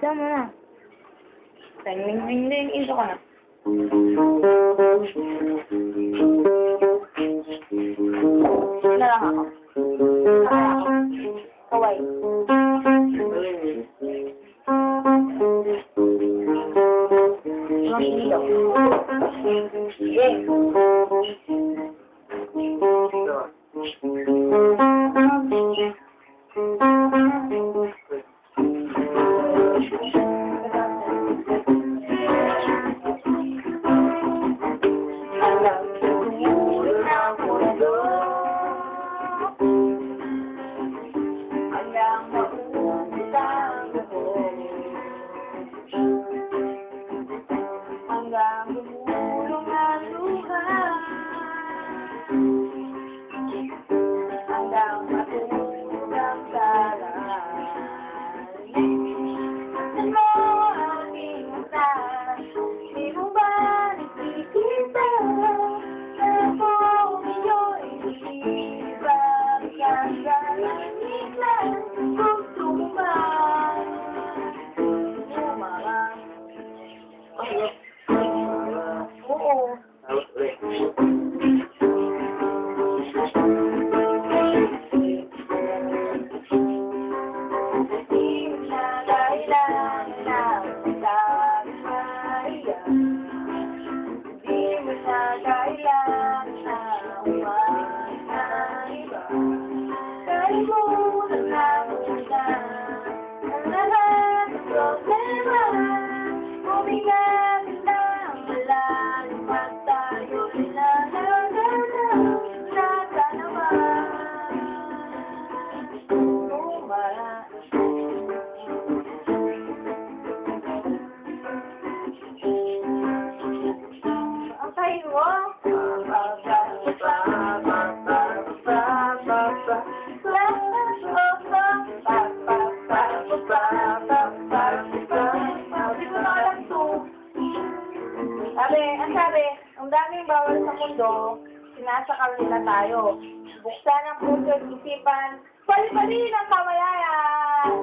Isa mo na. Ring, ring, ring. Isa ka na. Na lang ako. Kaya ako. Kaway. Mga iligaw. Sige. Hanggang gumulong ang luha, hanggang matulog ang dalalim. Ano ang aking mata? Di mo ba nakikita na kung iyo'y ibang kagalamig lang? Gusto mo ba umarang? Oo. Sabi, ang daming bawal sa mundo, sinasakal nila tayo. Buksan ang puso at isipan, pali-pali ng kamalayan!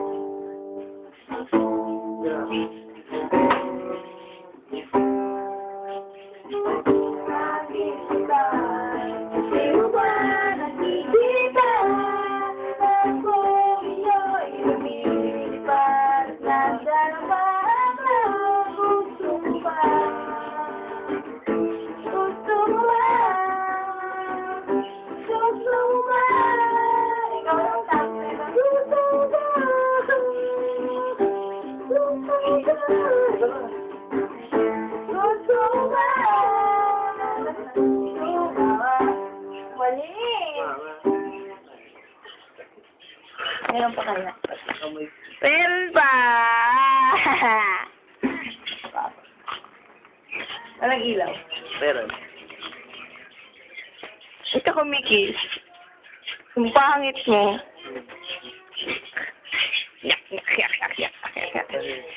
Meron pa kaya? Meron pa! Walang ilaw. Meron. Ito kumikis. Yung pangit mo. Yak, yak, yak, yak, yak, yak, yak.